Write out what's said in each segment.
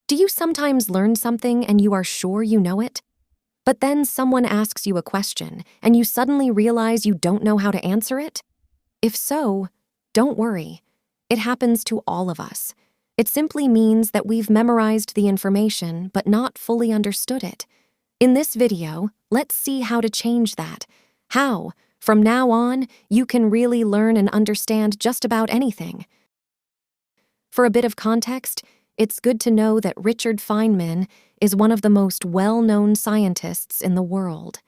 Do you sometimes learn something and you are sure you know it? But then someone asks you a question and you suddenly realize you don't know how to answer it? If so, don't worry. It happens to all of us. It simply means that we've memorized the information but not fully understood it. In this video, let's see how to change that. How, from now on, you can really learn and understand just about anything. For a bit of context, it's good to know that Richard Feynman is one of the most well-known scientists in the world.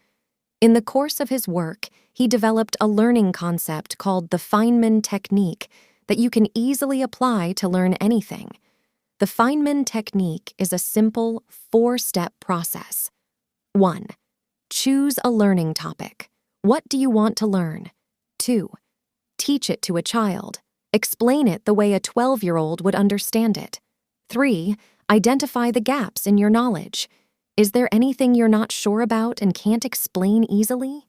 In the course of his work, he developed a learning concept called the Feynman Technique that you can easily apply to learn anything. The Feynman Technique is a simple, 4-step process. 1. Choose a learning topic. What do you want to learn? 2. Teach it to a child. Explain it the way a 12-year-old would understand it. 3. Identify the gaps in your knowledge. Is there anything you're not sure about and can't explain easily?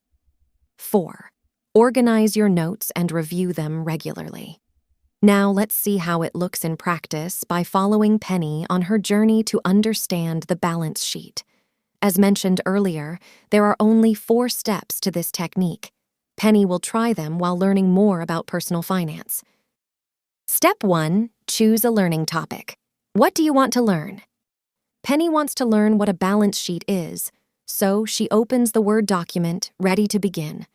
4. Organize your notes and review them regularly. Now let's see how it looks in practice by following Penny on her journey to understand the balance sheet. As mentioned earlier, there are only 4 steps to this technique. Penny will try them while learning more about personal finance. Step 1. Choose a learning topic. What do you want to learn? Penny wants to learn what a balance sheet is, so she opens the Word document, ready to begin.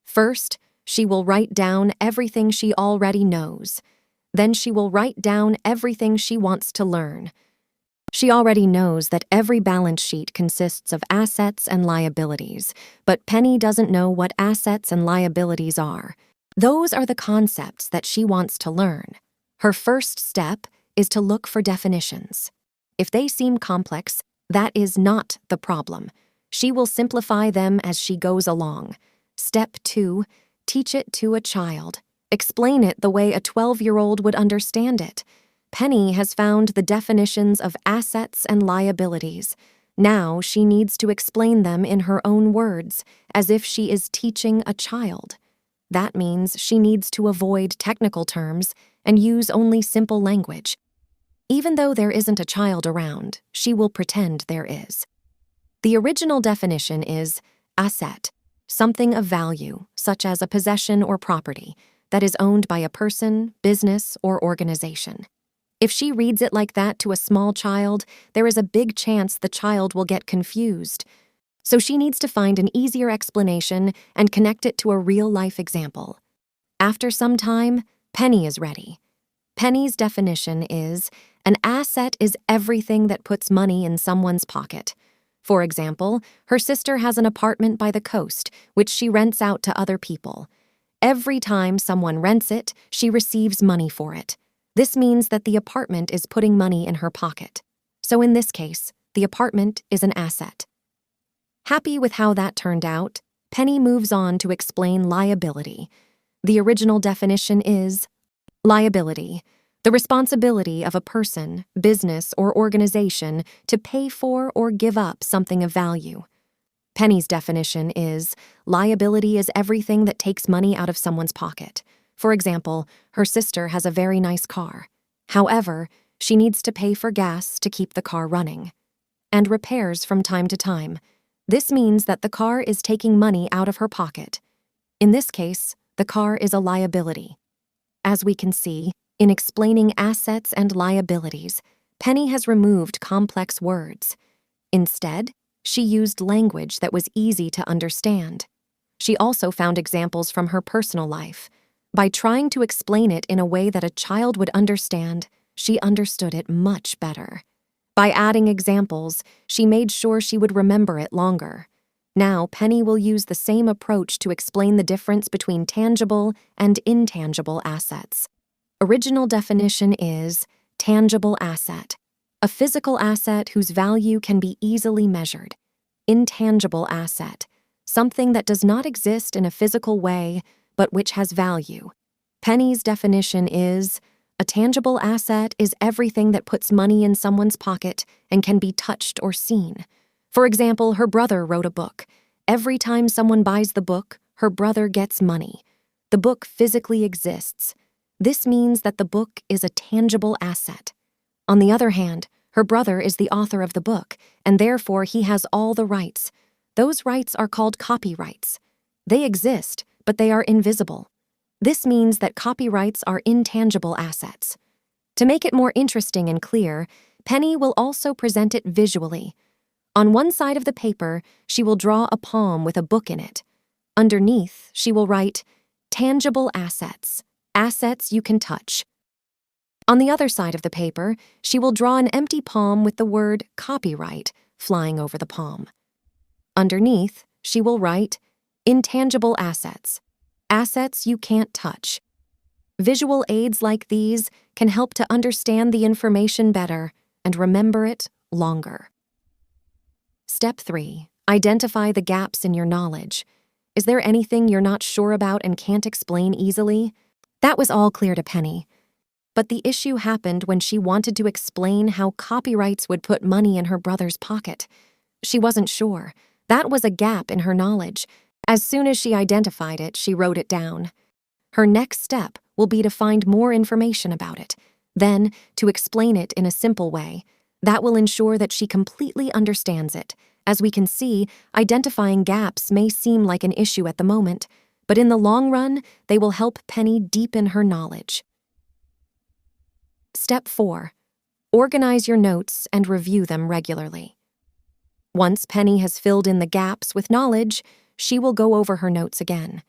First, she will write down everything she already knows. Then she will write down everything she wants to learn. She already knows that every balance sheet consists of assets and liabilities, but Penny doesn't know what assets and liabilities are. Those are the concepts that she wants to learn. Her first step is to look for definitions. If they seem complex, that is not the problem. She will simplify them as she goes along. Step 2, teach it to a child. Explain it the way a 12-year-old would understand it. Penny has found the definitions of assets and liabilities. Now she needs to explain them in her own words, as if she is teaching a child. That means she needs to avoid technical terms and use only simple language. Even though there isn't a child around, she will pretend there is. The original definition is asset, something of value, such as a possession or property, that is owned by a person, business, or organization. If she reads it like that to a small child, there is a big chance the child will get confused. So she needs to find an easier explanation and connect it to a real-life example. After some time, Penny is ready. Penny's definition is, an asset is everything that puts money in someone's pocket. For example, her sister has an apartment by the coast, which she rents out to other people. Every time someone rents it, she receives money for it. This means that the apartment is putting money in her pocket. So in this case, the apartment is an asset. Happy with how that turned out, Penny moves on to explain liability. The original definition is liability, the responsibility of a person, business, or organization to pay for or give up something of value. Penny's definition is liability is everything that takes money out of someone's pocket. For example, her sister has a very nice car. However, she needs to pay for gas to keep the car running, and repairs from time to time. This means that the car is taking money out of her pocket. In this case, the car is a liability. As we can see, in explaining assets and liabilities, Penny has removed complex words. Instead, she used language that was easy to understand. She also found examples from her personal life. By trying to explain it in a way that a child would understand, she understood it much better. By adding examples, she made sure she would remember it longer. Now, Penny will use the same approach to explain the difference between tangible and intangible assets. Original definition is tangible asset, a physical asset whose value can be easily measured. Intangible asset, something that does not exist in a physical way, but which has value. Penny's definition is, a tangible asset is everything that puts money in someone's pocket and can be touched or seen. For example, her brother wrote a book. Every time someone buys the book, her brother gets money. The book physically exists. This means that the book is a tangible asset. On the other hand, Her brother is the author of the book, and therefore he has all the rights. Those rights are called copyrights. They exist, but they are invisible. This means that copyrights are intangible assets. To make it more interesting and clear, Penny will also present it visually. On one side of the paper, she will draw a palm with a book in it. Underneath, she will write, "Tangible assets, assets you can touch." On the other side of the paper, she will draw an empty palm with the word "copyright" flying over the palm. Underneath, she will write, "Intangible assets, assets you can't touch." Visual aids like these can help to understand the information better and remember it longer. Step 3. Identify the gaps in your knowledge. Is there anything you're not sure about and can't explain easily? That was all clear to Penny. But the issue happened when she wanted to explain how copyrights would put money in her brother's pocket. She wasn't sure. That was a gap in her knowledge. As soon as she identified it, she wrote it down. Her next step will be to find more information about it, then to explain it in a simple way. That will ensure that she completely understands it. As we can see, identifying gaps may seem like an issue at the moment, but in the long run, they will help Penny deepen her knowledge. Step 4. Organize your notes and review them regularly. Once Penny has filled in the gaps with knowledge, she will go over her notes again.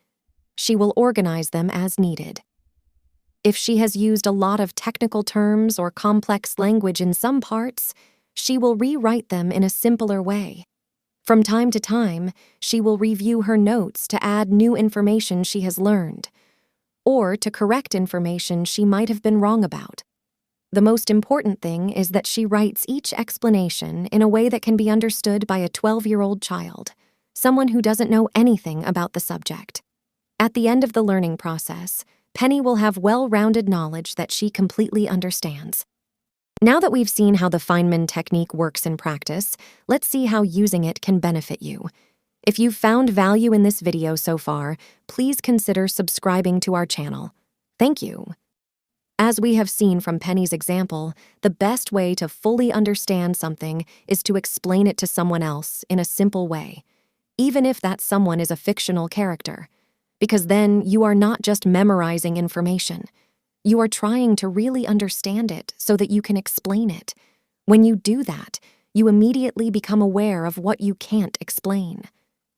She will organize them as needed. If she has used a lot of technical terms or complex language in some parts, she will rewrite them in a simpler way. From time to time, she will review her notes to add new information she has learned, or to correct information she might have been wrong about. The most important thing is that she writes each explanation in a way that can be understood by a 12-year-old child, someone who doesn't know anything about the subject. At the end of the learning process, Penny will have well-rounded knowledge that she completely understands. Now that we've seen how the Feynman technique works in practice, let's see how using it can benefit you. If you've found value in this video so far, please consider subscribing to our channel. Thank you. As we have seen from Penny's example, the best way to fully understand something is to explain it to someone else in a simple way, even if that someone is a fictional character. Because then you are not just memorizing information. You are trying to really understand it so that you can explain it. When you do that, you immediately become aware of what you can't explain.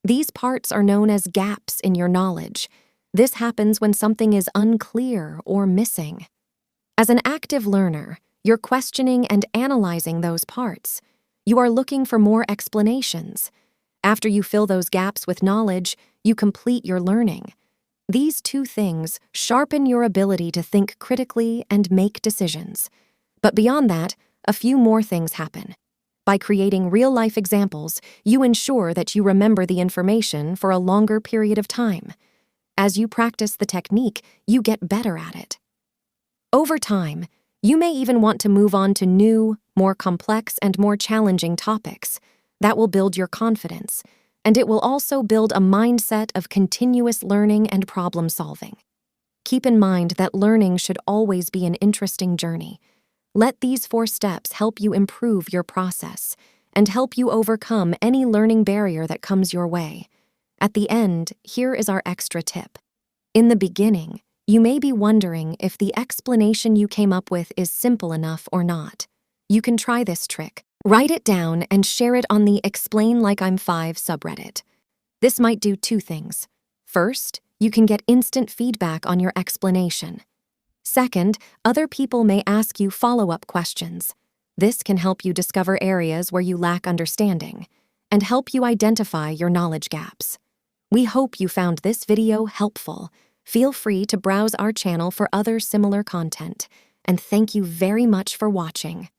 These parts are known as gaps in your knowledge. This happens when something is unclear or missing. As an active learner, you're questioning and analyzing those parts. You are looking for more explanations. After you fill those gaps with knowledge, you complete your learning. These two things sharpen your ability to think critically and make decisions. But beyond that, a few more things happen. By creating real-life examples, you ensure that you remember the information for a longer period of time. As you practice the technique, you get better at it. Over time, you may even want to move on to new, more complex, and more challenging topics. That will build your confidence, and it will also build a mindset of continuous learning and problem solving. Keep in mind that learning should always be an interesting journey. Let these 4 steps help you improve your process and help you overcome any learning barrier that comes your way. At the end, here is our extra tip. In the beginning, you may be wondering if the explanation you came up with is simple enough or not. You can try this trick. Write it down and share it on the Explain Like I'm 5 subreddit. This might do 2 things. First, you can get instant feedback on your explanation. Second, other people may ask you follow-up questions. This can help you discover areas where you lack understanding and help you identify your knowledge gaps. We hope you found this video helpful. Feel free to browse our channel for other similar content, and thank you very much for watching.